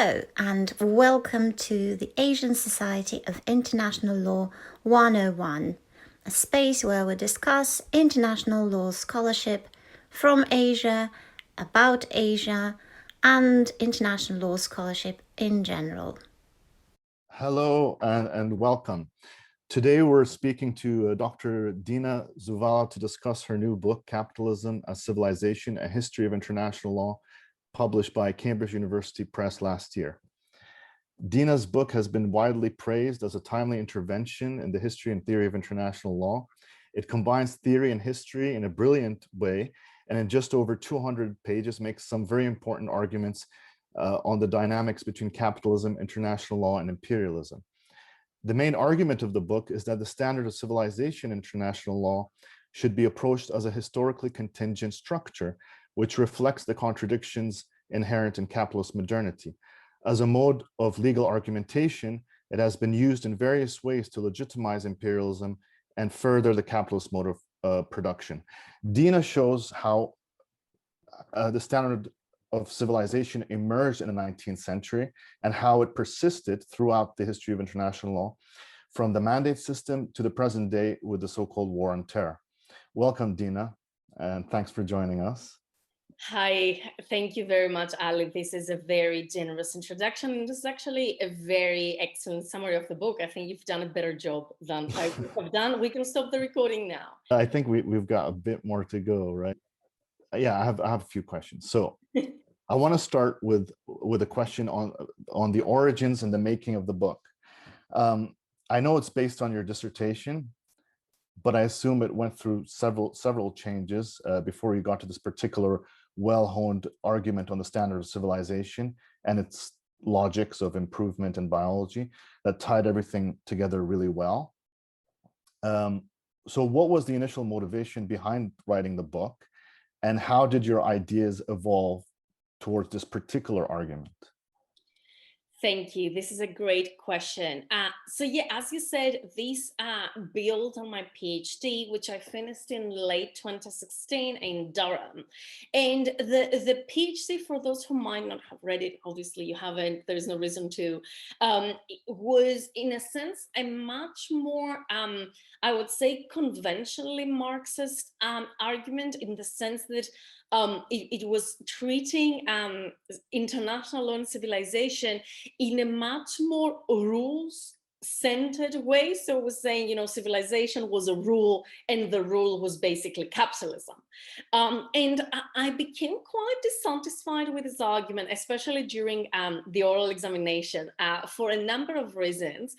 Hello and welcome to the Asian Society of International Law 101, a space where we discuss international law scholarship from Asia, about Asia, and international law scholarship in general. Hello and welcome. Today we're speaking to Dr. Ntina Tzouvala to discuss her new book, Capitalism and Civilisation, A History of International Law, published by Cambridge University Press last year. Dina's book has been widely praised as a timely intervention in the history and theory of international law. It combines theory and history in a brilliant way, and in just over 200 pages makes some very important arguments on the dynamics between capitalism, international law, and imperialism. The main argument of the book is that the standard of civilization in international law should be approached as a historically contingent structure, which reflects the contradictions inherent in capitalist modernity. As a mode of legal argumentation, it has been used in various ways to legitimize imperialism and further the capitalist mode of production. Dina shows how the standard of civilization emerged in the 19th century and how it persisted throughout the history of international law, from the mandate system to the present day with the so-called war on terror. Welcome, Dina, and thanks for joining us. Hi, thank you very much, Ali. This is a very generous introduction. And this is actually a very excellent summary of the book. I think you've done a better job than I would have done. We can stop the recording now. I think we've got a bit more to go, right? Yeah, I have a few questions. So I want to start with a question on the origins and the making of the book. I know it's based on your dissertation, but I assume it went through several changes before you got to this particular well-honed argument on the standard of civilization and its logics of improvement in biology that tied everything together really well. So what was the initial motivation behind writing the book, and how did your ideas evolve towards this particular argument? Thank you. This is a great question. So yeah, as you said, this built on my PhD, which I finished in late 2016 in Durham. And the PhD, for those who might not have read it, obviously you haven't, there's no reason to, was in a sense a much more, I would say, conventionally Marxist argument, in the sense that it was treating international law and civilization in a much more rules-centered way. So it was saying, civilization was a rule, and the rule was basically capitalism. And I became quite dissatisfied with this argument, especially during the oral examination, for a number of reasons.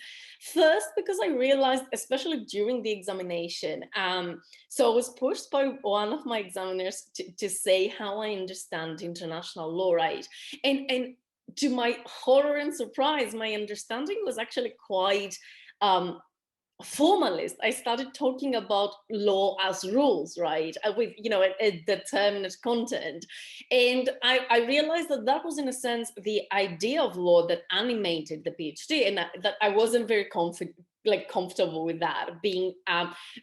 First, because I realized, especially during the examination, so I was pushed by one of my examiners to say how I understand international law, right? And to my horror and surprise, my understanding was actually quite formalist. I started talking about law as rules, right? With, a determinate content. And I realized that was, in a sense, the idea of law that animated the PhD, and that I wasn't very comfortable with that, being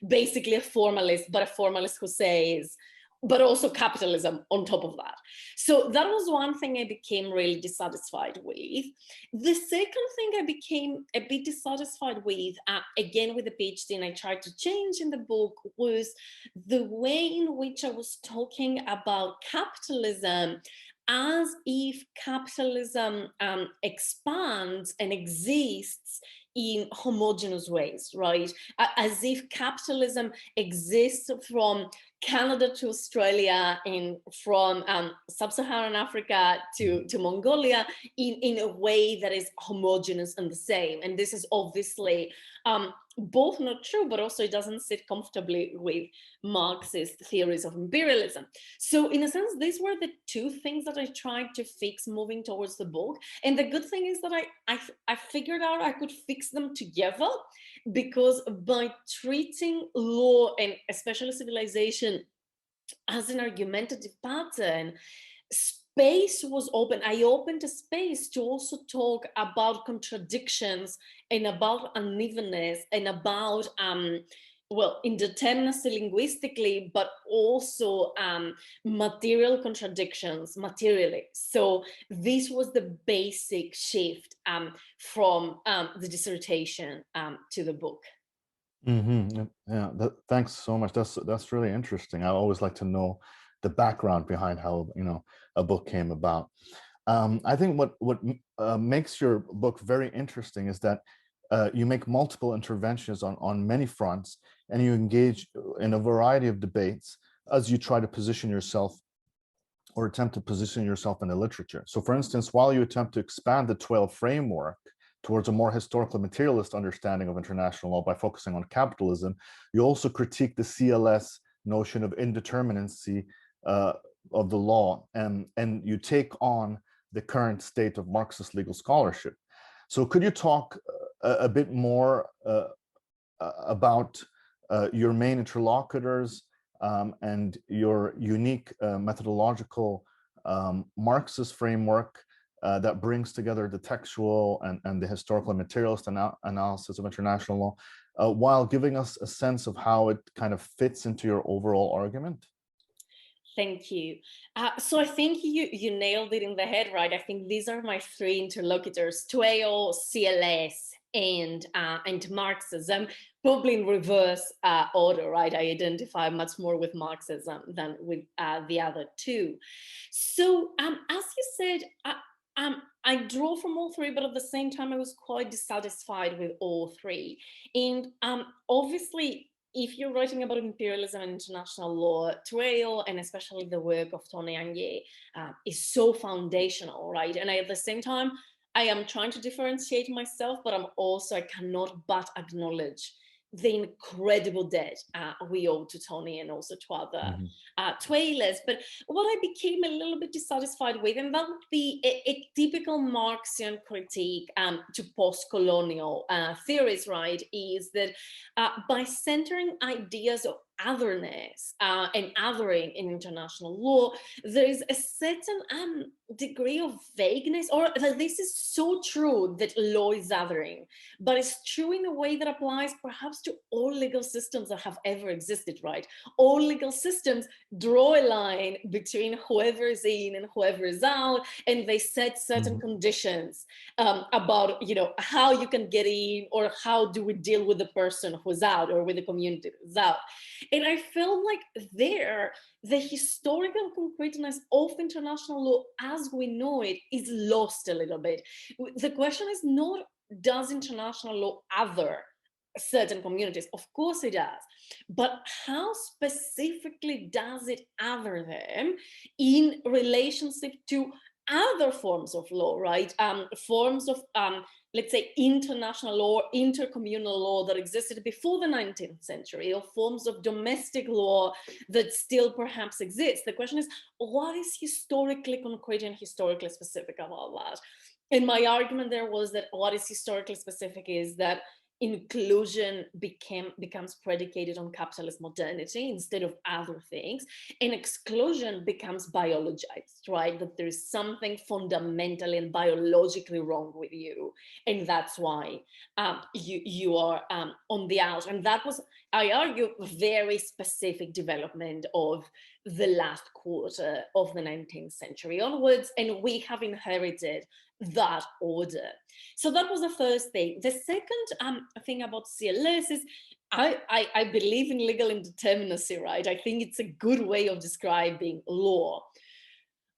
basically a formalist, but a formalist who says, but also capitalism on top of that. So that was one thing I became really dissatisfied with. The second thing I became a bit dissatisfied with, again with the PhD, and I tried to change in the book, was the way in which I was talking about capitalism as if capitalism expands and exists in homogeneous ways, right? As if capitalism exists from Canada to Australia, and from sub-Saharan Africa to Mongolia in a way that is homogeneous and the same. And this is obviously both not true, but also it doesn't sit comfortably with Marxist theories of imperialism. So in a sense, these were the two things that I tried to fix moving towards the book. And the good thing is that I figured out I could fix them together, because by treating law, and especially civilization, as an argumentative pattern, space was open. I opened a space to also talk about contradictions and about unevenness and about well, indeterminacy linguistically, but also material contradictions materially. So this was the basic shift from the dissertation to the book. Yeah, thanks so much. That's really interesting. I always like to know the background behind how, a book came about. I think what makes your book very interesting is that you make multiple interventions on many fronts, and you engage in a variety of debates as you try to position yourself or attempt to position yourself in the literature. So for instance, while you attempt to expand the 12 framework towards a more historical materialist understanding of international law by focusing on capitalism, you also critique the CLS notion of indeterminacy of the law, and you take on the current state of Marxist legal scholarship. So could you talk a bit more about your main interlocutors and your unique methodological Marxist framework that brings together the textual and the historical and materialist analysis of international law, while giving us a sense of how it kind of fits into your overall argument? Thank you. So I think you nailed it in the head, right? I think these are my three interlocutors: Tzouvala, CLS, and Marxism, probably in reverse order, right? I identify much more with Marxism than with the other two. So as you said, I draw from all three, but at the same time, I was quite dissatisfied with all three. And obviously, if you're writing about imperialism and international law, Tzouvala, and especially the work of Tony Anye, is so foundational, right? And at the same time, I am trying to differentiate myself, but I cannot but acknowledge the incredible debt we owe to Tony and also to other Twoilers. But what I became a little bit dissatisfied with, and that would be a typical Marxian critique to post-colonial theories, right, is that by centering ideas of otherness and othering in international law, there is a certain degree of vagueness, or that this is so true that law is othering, but it's true in a way that applies perhaps to all legal systems that have ever existed, right? All legal systems draw a line between whoever is in and whoever is out, and they set certain conditions about, how you can get in, or how do we deal with the person who's out, or with the community who's out. And I felt like there, the historical concreteness of international law as we know it is lost a little bit. The question is not, does international law other certain communities? Of course it does. But how specifically does it other them in relationship to other forms of law, right? Forms of, let's say, international law, intercommunal law that existed before the 19th century, or forms of domestic law that still perhaps exist. The question is, what is historically concrete and historically specific about that? And my argument there was that what is historically specific is that inclusion becomes predicated on capitalist modernity instead of other things, and exclusion becomes biologized, right? That there is something fundamentally and biologically wrong with you, and that's why you are on the out. And that was, I argue, a very specific development of the last quarter of the 19th century onwards, and we have inherited that order. So that was the first thing. The second thing about CLS is I believe in legal indeterminacy, right? I think it's a good way of describing law.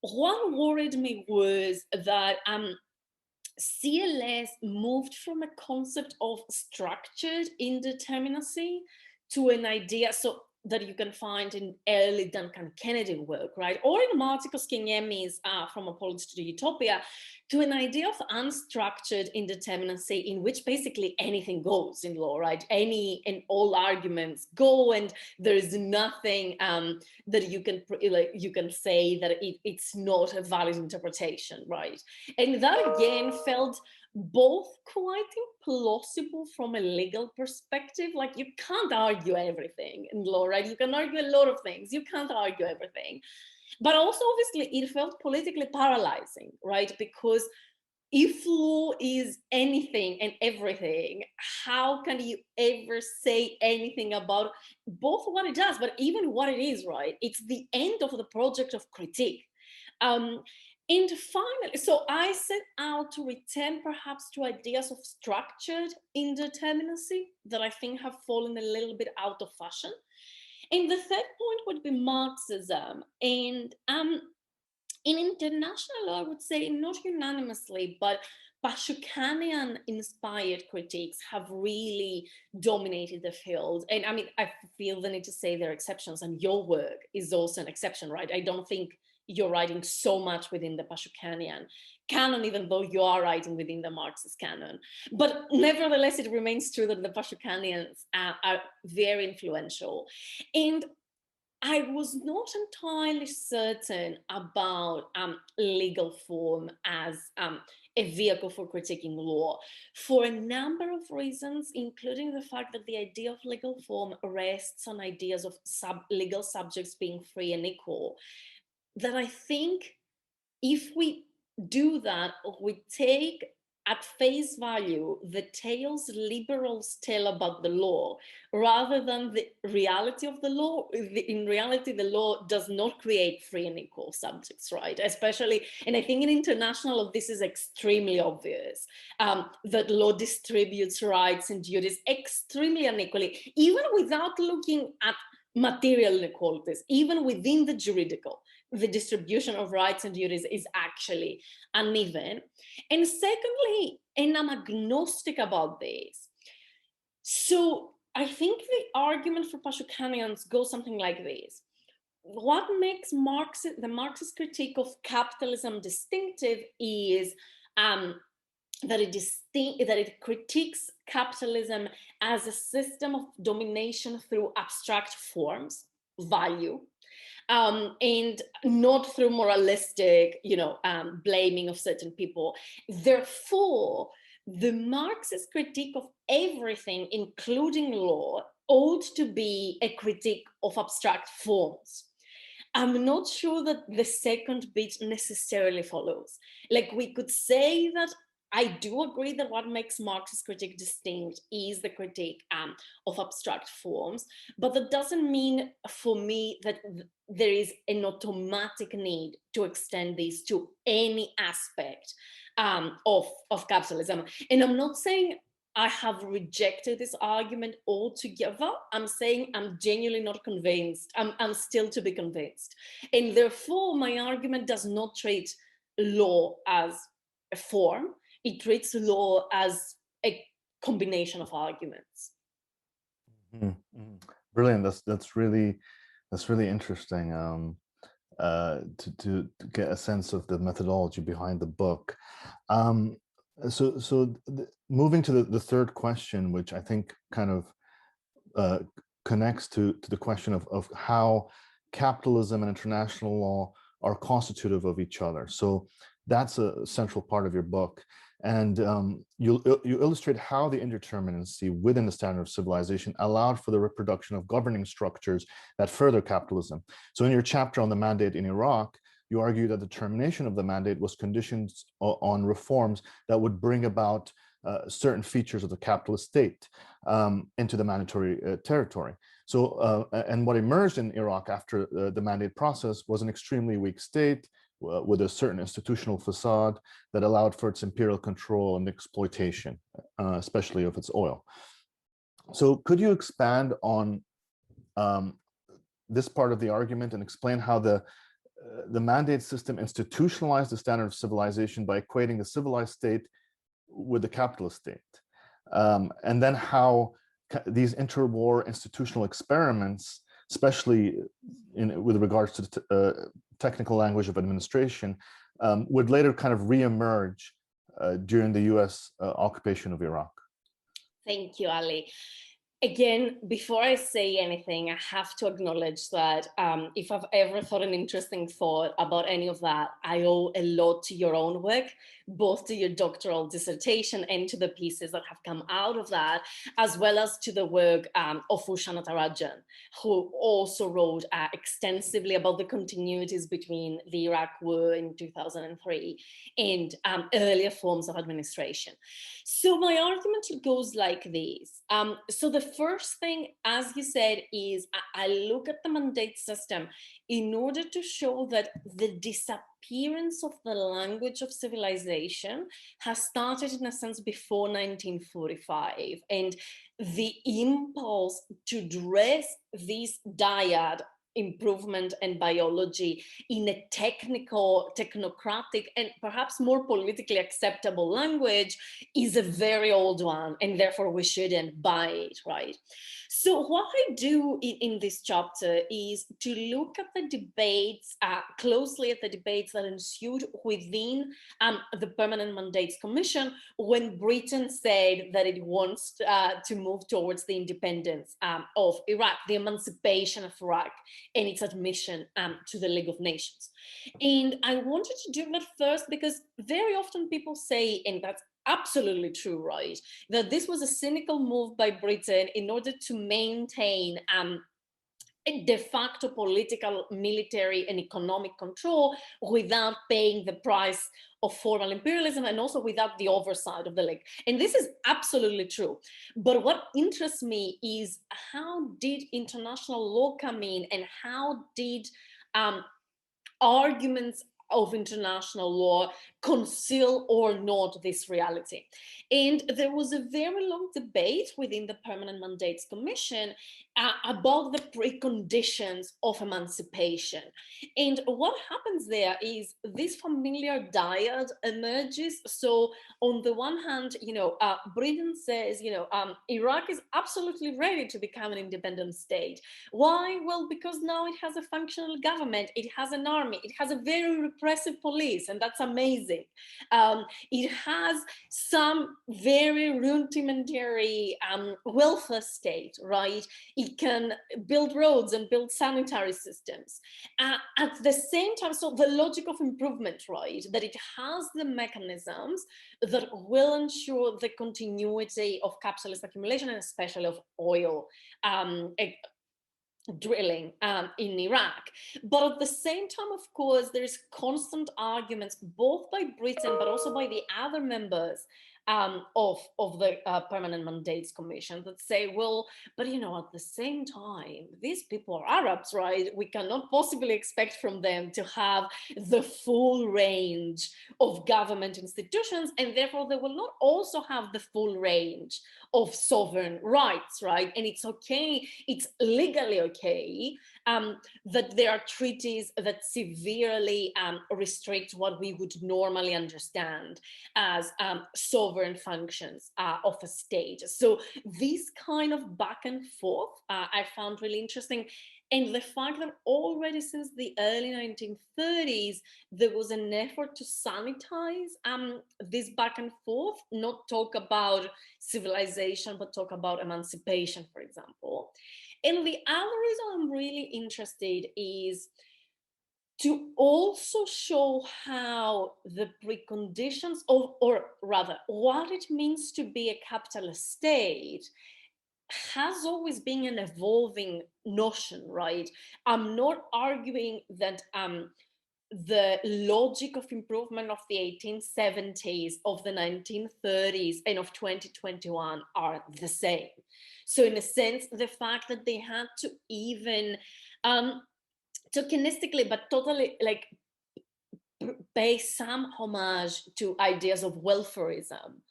What worried me was that CLS moved from a concept of structured indeterminacy to an idea, so that you can find in early Duncan Kennedy work, right? Or in Marty Koskieniemi's From Apology to Utopia, to an idea of unstructured indeterminacy in which basically anything goes in law, right? Any and all arguments go, and there is nothing that you can say that it's not a valid interpretation, right? And that again felt both quite implausible from a legal perspective. Like, you can't argue everything in law, right? You can argue a lot of things, you can't argue everything. But also, obviously, it felt politically paralyzing, right? Because if law is anything and everything, how can you ever say anything about both what it does, but even what it is, right? It's the end of the project of critique. And finally, so I set out to return perhaps to ideas of structured indeterminacy that I think have fallen a little bit out of fashion. And the third point would be Marxism. And in international law, I would say not unanimously, but Pashukian-inspired critiques have really dominated the field. And I mean, I feel the need to say there are exceptions, and your work is also an exception, right? I don't think you're writing so much within the Pashukian canon, even though you are writing within the Marxist canon. But nevertheless, it remains true that the Pashukians are very influential. And I was not entirely certain about legal form as a vehicle for critiquing law for a number of reasons, including the fact that the idea of legal form rests on ideas of legal subjects being free and equal, that I think if we do that, we take at face value the tales liberals tell about the law rather than the reality of the law. In reality, the law does not create free and equal subjects, right? Especially, and I think in international law, this is extremely obvious, that law distributes rights and duties extremely unequally, even without looking at material inequalities, even within the juridical. The distribution of rights and duties is actually uneven. And secondly, and I'm agnostic about this, so I think the argument for Pashukians goes something like this. What makes the Marxist critique of capitalism distinctive is that it critiques capitalism as a system of domination through abstract forms, value, and not through moralistic, blaming of certain people. Therefore, the Marxist critique of everything, including law, ought to be a critique of abstract forms. I'm not sure that the second bit necessarily follows. Like, we could say that I do agree that what makes Marxist critique distinct is the critique of abstract forms, but that doesn't mean for me that there is an automatic need to extend these to any aspect of capitalism. And I'm not saying I have rejected this argument altogether. I'm saying I'm genuinely not convinced. I'm still to be convinced. And therefore, my argument does not treat law as a form. It treats law as a combination of arguments. Mm-hmm. Brilliant. That's really interesting to get a sense of the methodology behind the book. Moving to the third question, which I think kind of connects to the question of how capitalism and international law are constitutive of each other. So that's a central part of your book. And you illustrate how the indeterminacy within the standard of civilization allowed for the reproduction of governing structures that further capitalism. So in your chapter on the mandate in Iraq, you argue that the termination of the mandate was conditioned on reforms that would bring about certain features of the capitalist state into the mandatory territory. So, and what emerged in Iraq after the mandate process was an extremely weak state with a certain institutional facade that allowed for its imperial control and exploitation, especially of its oil. So could you expand on this part of the argument and explain how the mandate system institutionalized the standard of civilization by equating the civilized state with the capitalist state, and then how these interwar institutional experiments, especially with regards to the technical language of administration, would later kind of re-emerge during the US occupation of Iraq? Thank you, Ali. Again, before I say anything, I have to acknowledge that if I've ever thought an interesting thought about any of that, I owe a lot to your own work, both to your doctoral dissertation and to the pieces that have come out of that, as well as to the work of Usha Natarajan, who also wrote extensively about the continuities between the Iraq War in 2003 and earlier forms of administration. So my argument goes like this. So the first thing, as you said, is I look at the mandate system in order to show that the disappearance of the language of civilization has started in a sense before 1945. And the impulse to dress this dyad improvement and biology in a technical, technocratic, and perhaps more politically acceptable language is a very old one, and therefore we shouldn't buy it, right? So what I do in this chapter is to look at the debates, closely at the debates that ensued within the Permanent Mandates Commission when Britain said that it wants to move towards the independence of Iraq, the emancipation of Iraq, and its admission to the League of Nations. And I wanted to do that first because very often people say, and that's absolutely true, right, that this was a cynical move by Britain in order to maintain a de facto political, military, and economic control without paying the price of formal imperialism and also without the oversight of the League. And this is absolutely true. But what interests me is how did international law come in and how did arguments of international law conceal or not this reality? And there was a very long debate within the Permanent Mandates Commission about the preconditions of emancipation. And what happens there is this familiar dyad emerges. So on the one hand, Britain says, Iraq is absolutely ready to become an independent state. Why? Well, because now it has a functional government, it has an army, it has a very repressive police, and that's amazing. It has some very rudimentary welfare state, right? It can build roads and build sanitary systems. At the same time, so the logic of improvement, right? That it has the mechanisms that will ensure the continuity of capitalist accumulation and especially of oil drilling in Iraq. But at the same time, of course, there's constant arguments both by Britain but also by the other members of the Permanent Mandates Commission that say, well, but at the same time, these people are Arabs, right? We cannot possibly expect from them to have the full range of government institutions, and therefore they will not also have the full range of sovereign rights, right? And it's okay, it's legally okay that there are treaties that severely restrict what we would normally understand as sovereign functions of a state. So this kind of back and forth I found really interesting. And the fact that already since the early 1930s, there was an effort to sanitize this back and forth, not talk about civilization, but talk about emancipation, for example. And the other reason I'm really interested is to also show how the preconditions of, or rather, what it means to be a capitalist state has always been an evolving notion, right? I'm not arguing that the logic of improvement of the 1870s, of the 1930s, and of 2021 are the same. So in a sense, the fact that they had to even tokenistically, but totally pay some homage to ideas of welfarism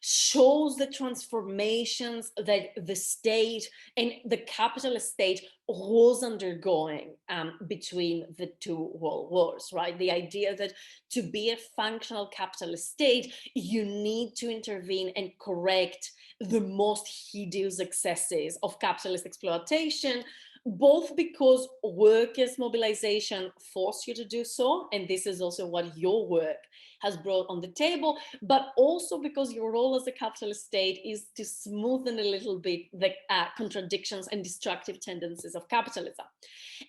shows the transformations that the state and the capitalist state was undergoing between the two world wars, right? The idea that to be a functional capitalist state, you need to intervene and correct the most hideous excesses of capitalist exploitation, both because workers' mobilization forced you to do so, and this is also what your work has brought on the table, but also because your role as a capitalist state is to smoothen a little bit the contradictions and destructive tendencies of capitalism.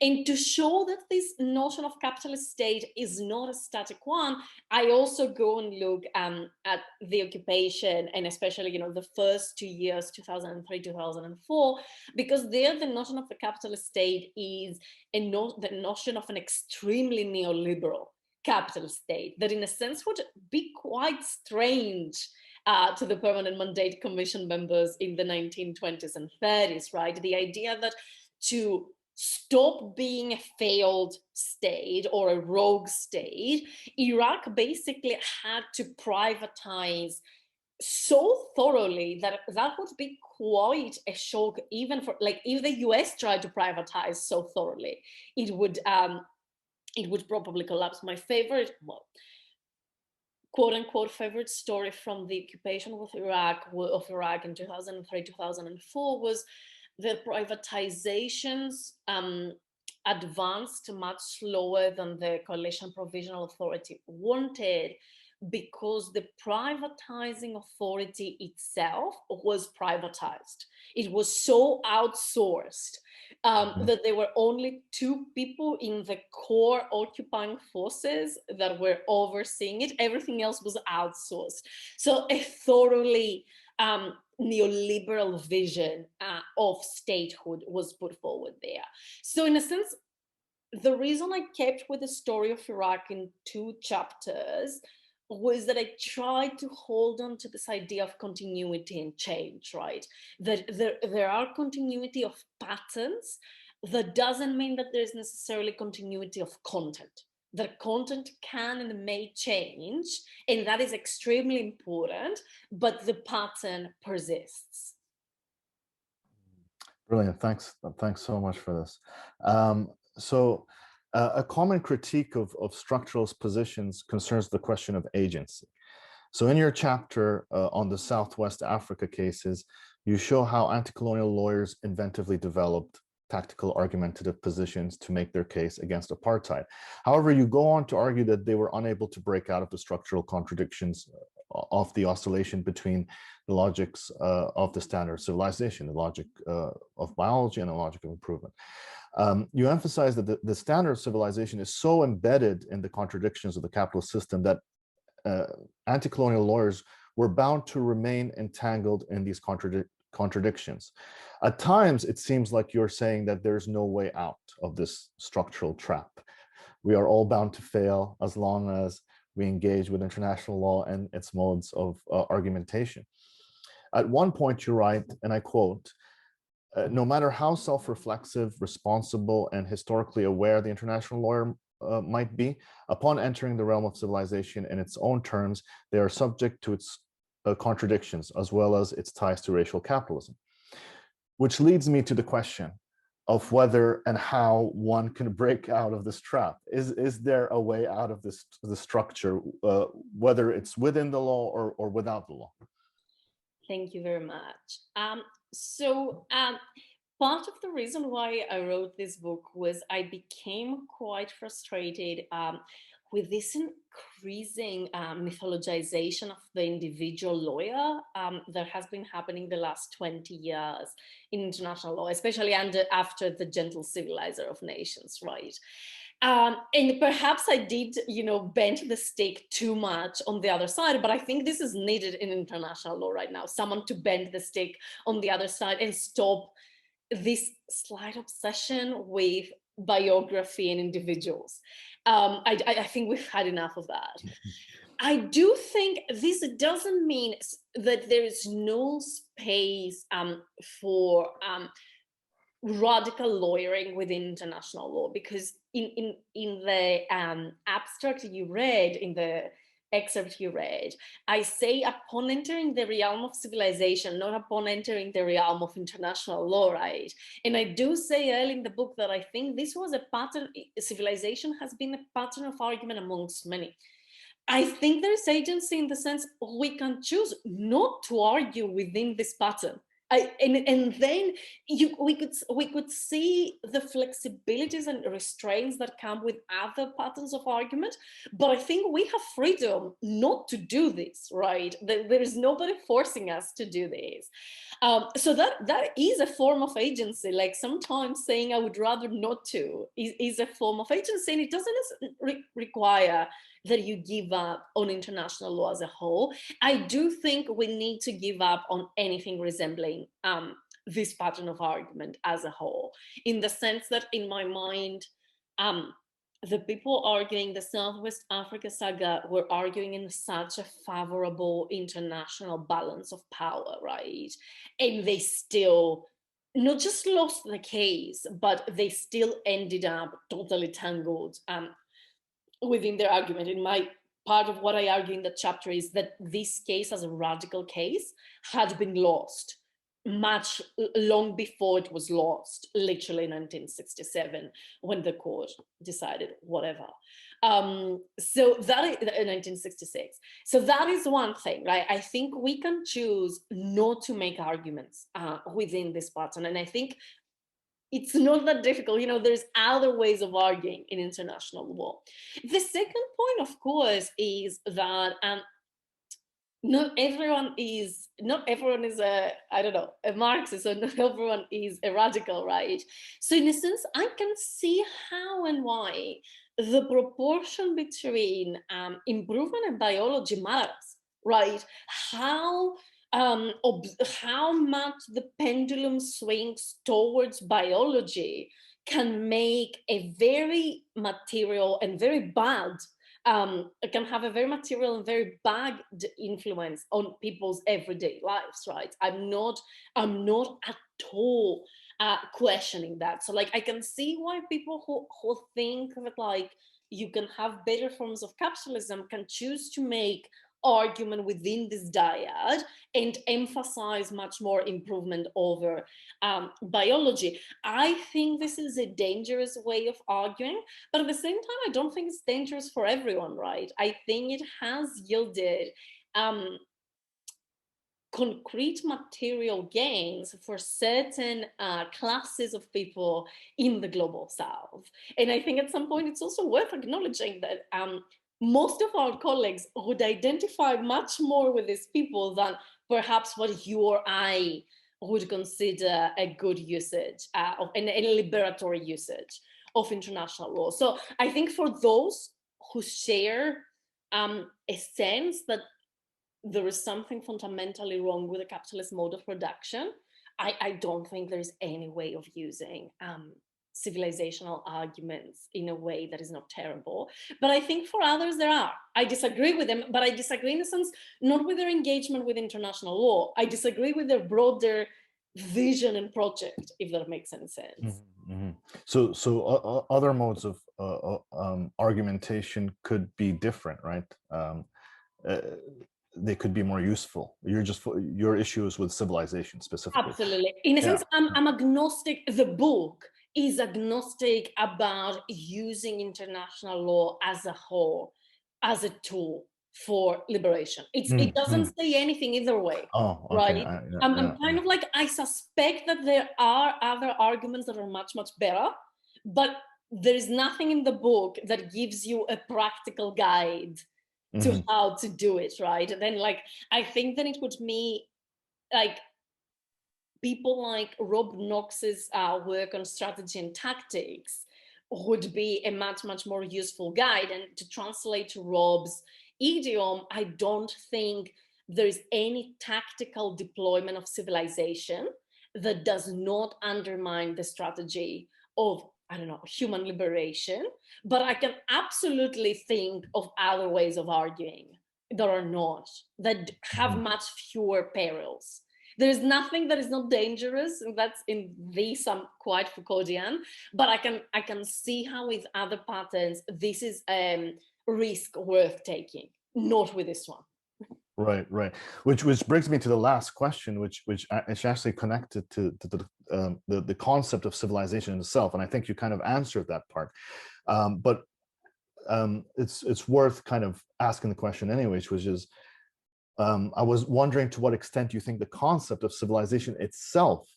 And to show that this notion of capitalist state is not a static one, I also go and look at the occupation, and especially, the first 2 years, 2003, 2004, because there the notion of the capitalist state is the notion of an extremely neoliberal capitalist state that in a sense would be quite strange to the Permanent Mandate Commission members in the 1920s and 30s, right? The idea that to stop being a failed state or a rogue state, Iraq basically had to privatize so thoroughly that would be quite a shock, even for, like, if the US tried to privatize so thoroughly, it would probably collapse. My favorite, quote unquote favorite story from the occupation of Iraq in 2003, 2004 was the privatizations advanced much slower than the Coalition Provisional Authority wanted, because the privatizing authority itself was privatized. It was so outsourced that there were only 2 people in the core occupying forces that were overseeing it. Everything else was outsourced. So a thoroughly neoliberal vision of statehood was put forward there. So in a sense, the reason I kept with the story of Iraq in 2 chapters was that I tried to hold on to this idea of continuity and change, right? That there are continuity of patterns. That doesn't mean that there's necessarily continuity of content. That content can and may change, and that is extremely important, but the pattern persists. Brilliant. Thanks so much for this. A common critique of structuralist positions concerns the question of agency. So in your chapter on the Southwest Africa cases, you show how anti-colonial lawyers inventively developed tactical argumentative positions to make their case against apartheid. However, you go on to argue that they were unable to break out of the structural contradictions of the oscillation between the logics of the standard of civilization, the logic of biology, and the logic of improvement. You emphasize that the standard of civilization is so embedded in the contradictions of the capitalist system that anti-colonial lawyers were bound to remain entangled in these contradictions. At times, it seems like you're saying that there's no way out of this structural trap. We are all bound to fail as long as we engage with international law and its modes of argumentation. At one point, you write, and I quote, no matter how self-reflexive, responsible, and historically aware the international lawyer might be, upon entering the realm of civilization in its own terms, they are subject to its contradictions, as well as its ties to racial capitalism. Which leads me to the question of whether and how one can break out of this trap. Is there a way out of this structure, whether it's within the law or without the law? Thank you very much. Part of the reason why I wrote this book was I became quite frustrated with this increasing mythologization of the individual lawyer that has been happening the last 20 years in international law, especially after the gentle civilizer of nations, right? And perhaps I did, bend the stick too much on the other side, but I think this is needed in international law right now, someone to bend the stick on the other side and stop this slight obsession with biography and individuals. I think we've had enough of that. I do think this doesn't mean that there is no space for radical lawyering within international law, because in the abstract you read, in the excerpt you read, I say upon entering the realm of civilization, not upon entering the realm of international law, right? And I do say early in the book that I think this was a pattern, civilization has been a pattern of argument amongst many. I think there's agency in the sense we can choose not to argue within this pattern And then we could see the flexibilities and restraints that come with other patterns of argument, but I think we have freedom not to do this, right? There is nobody forcing us to do this. So that is a form of agency. Like sometimes saying I would rather not to is a form of agency, and it doesn't require that you give up on international law as a whole. I do think we need to give up on anything resembling this pattern of argument as a whole, in the sense that in my mind, the people arguing the Southwest Africa saga were arguing in such a favorable international balance of power, right? And they still not just lost the case, but they still ended up totally tangled within their argument. In my part of what I argue in the chapter is that this case as a radical case had been lost much long before it was lost, literally in 1967, when the court decided whatever. So that is 1966. So that is one thing, right? I think we can choose not to make arguments within this pattern. And I think it's not that difficult. You know, there's other ways of arguing in international law. The second point, of course, is that not everyone is a, I don't know, a Marxist, or not everyone is a radical, right? So in a sense, I can see how and why the proportion between improvement and biology matters, right? How much the pendulum swings towards biology can make a very material and very bad it can have a very material and very bad influence on people's everyday lives, right? I'm not at all questioning that. So like I can see why people who think that like you can have better forms of capitalism can choose to make argument within this dyad and emphasize much more improvement over biology. I think this is a dangerous way of arguing, but at the same time, I don't think it's dangerous for everyone, right? I think it has yielded concrete material gains for certain classes of people in the global south. And I think at some point it's also worth acknowledging that most of our colleagues would identify much more with these people than perhaps what you or I would consider a good usage of a liberatory usage of international law. So I think for those who share a sense that there is something fundamentally wrong with the capitalist mode of production, I don't think there's any way of using civilizational arguments in a way that is not terrible. But I think for others there are. I disagree with them, but I disagree in a sense, not with their engagement with international law. I disagree with their broader vision and project, if that makes any sense. Mm-hmm. So other modes of argumentation could be different, right? They could be more useful. Your issue is with civilization specifically. Absolutely. In a sense, I'm agnostic. The book is agnostic about using international law as a whole, as a tool for liberation. It doesn't say anything either way. Oh, okay. Right? I'm kind of like, I suspect that there are other arguments that are much, much better, but there is nothing in the book that gives you a practical guide to how to do it, right? And then like, I think that it would be like, people like Rob Knox's work on strategy and tactics would be a much, much more useful guide. And to translate to Rob's idiom, I don't think there's any tactical deployment of civilization that does not undermine the strategy of, I don't know, human liberation. But I can absolutely think of other ways of arguing that are not, that have much fewer perils. There is nothing that is not dangerous, and that's in this I'm quite Foucauldian, but I can see how with other patterns this is a risk worth taking, not with this one. Right. Which brings me to the last question, which is actually connected to the concept of civilization itself, and I think you kind of answered that part. But it's worth kind of asking the question anyways, which is, I was wondering to what extent you think the concept of civilization itself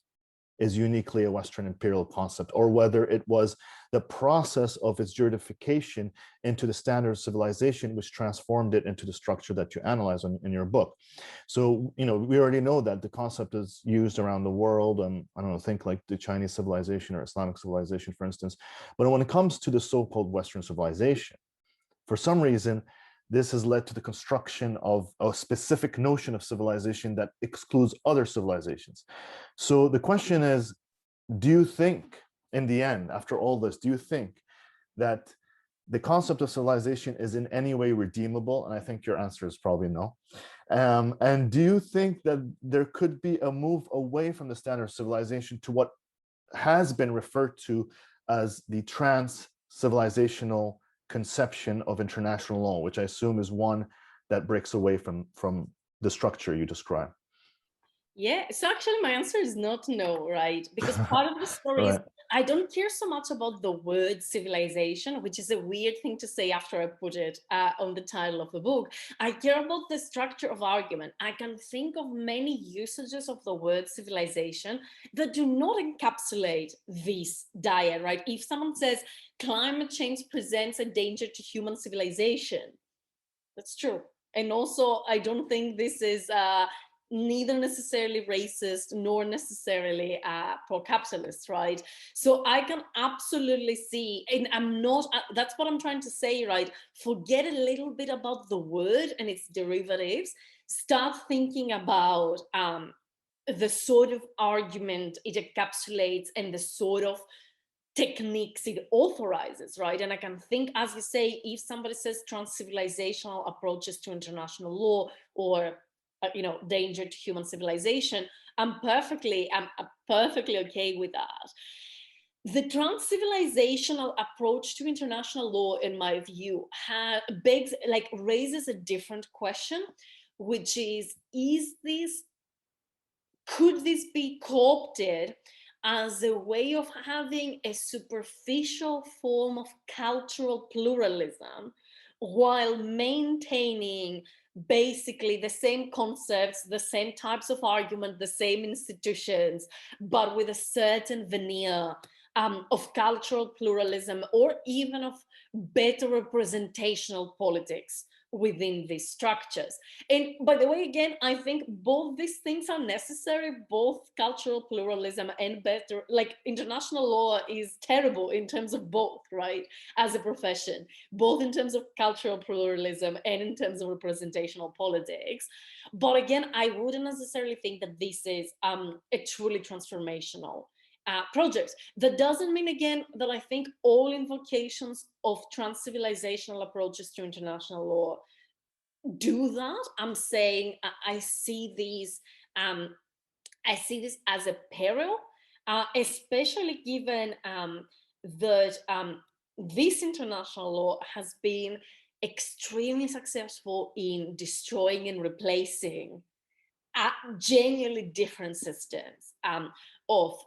is uniquely a Western imperial concept, or whether it was the process of its juridification into the standard of civilization which transformed it into the structure that you analyze in your book. So, we already know that the concept is used around the world, and I don't know, think like the Chinese civilization or Islamic civilization, for instance. But when it comes to the so-called Western civilization, for some reason, this has led to the construction of a specific notion of civilization that excludes other civilizations. So the question is, do you think, in the end, after all this, do you think that the concept of civilization is in any way redeemable? And I think your answer is probably no. And do you think that there could be a move away from the standard of civilization to what has been referred to as the trans-civilizational conception of international law, which I assume is one that breaks away from the structure you describe? Yeah, so actually my answer is not no, right? Because part of the story is Right. I don't care so much about the word civilization, which is a weird thing to say after I put it on the title of the book. I care about the structure of argument. I can think of many usages of the word civilization that do not encapsulate this dyad, right? If someone says climate change presents a danger to human civilization, that's true. And also, I don't think this is neither necessarily racist nor necessarily pro-capitalist, right? So I can absolutely see, and I'm not, that's what I'm trying to say, right? Forget a little bit about the word and its derivatives. Start thinking about the sort of argument it encapsulates and the sort of techniques it authorizes, right? And I can think, as you say, if somebody says trans-civilizational approaches to international law or danger to human civilization, I'm perfectly okay with that. The trans-civilizational approach to international law, in my view, raises a different question, which is this, could this be co-opted as a way of having a superficial form of cultural pluralism while maintaining basically the same concepts, the same types of argument, the same institutions, but with a certain veneer of cultural pluralism or even of better representational politics within these structures. And by the way, again, I think both these things are necessary, both cultural pluralism and better, like international law is terrible in terms of both, right? As a profession, both in terms of cultural pluralism and in terms of representational politics. But again, I wouldn't necessarily think that this is a truly transformational project. That doesn't mean, again, that I think all invocations of trans-civilizational approaches to international law do that. I'm saying I see these as a peril, especially given that this international law has been extremely successful in destroying and replacing genuinely different systems of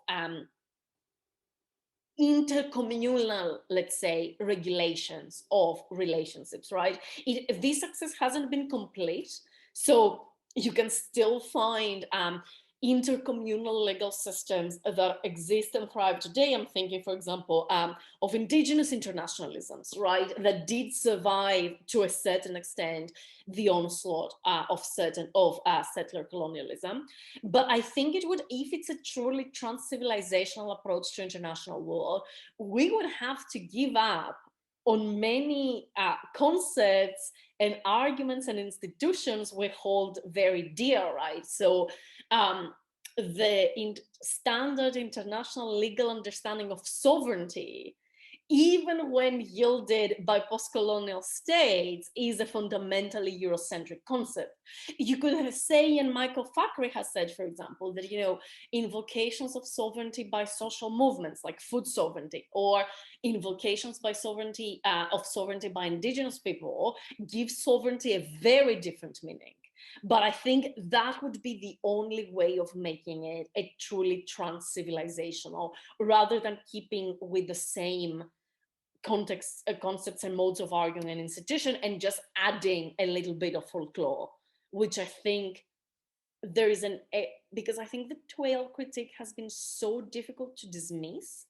intercommunal, let's say, regulations of relationships, right? This success hasn't been complete, so you can still find intercommunal legal systems that exist and thrive today. I'm thinking, for example, of indigenous internationalisms, right, that did survive to a certain extent the onslaught of settler colonialism. But I think it would, if it's a truly trans-civilizational approach to international law, we would have to give up on many concepts and arguments and institutions we hold very dear, right? So the standard international legal understanding of sovereignty, even when yielded by post-colonial states, is a fundamentally Eurocentric concept. You could say, and Michael Fakhri has said, for example, that, invocations of sovereignty by social movements like food sovereignty, or invocations by sovereignty by indigenous people, give sovereignty a very different meaning. But I think that would be the only way of making it a truly trans-civilizational, rather than keeping with the same concepts and modes of argument and institution and just adding a little bit of folklore which I think there is because I think the Twale critique has been so difficult to dismiss,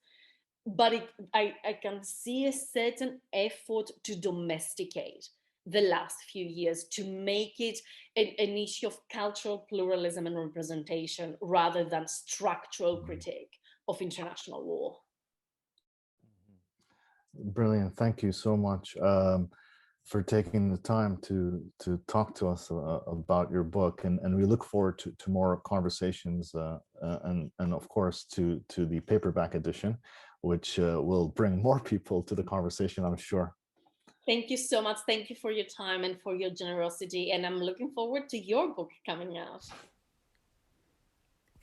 but I can see a certain effort to domesticate the last few years, to make it an issue of cultural pluralism and representation rather than structural critique of international law. Brilliant. Thank you so much for taking the time to talk to us about your book, and we look forward to more conversations and of course to the paperback edition, which will bring more people to the conversation, I'm sure. Thank you so much. Thank you for your time and for your generosity, and I'm looking forward to your book coming out.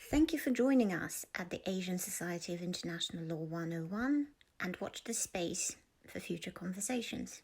Thank you for joining us at the Asian Society of International Law 101, and watch this space for future conversations.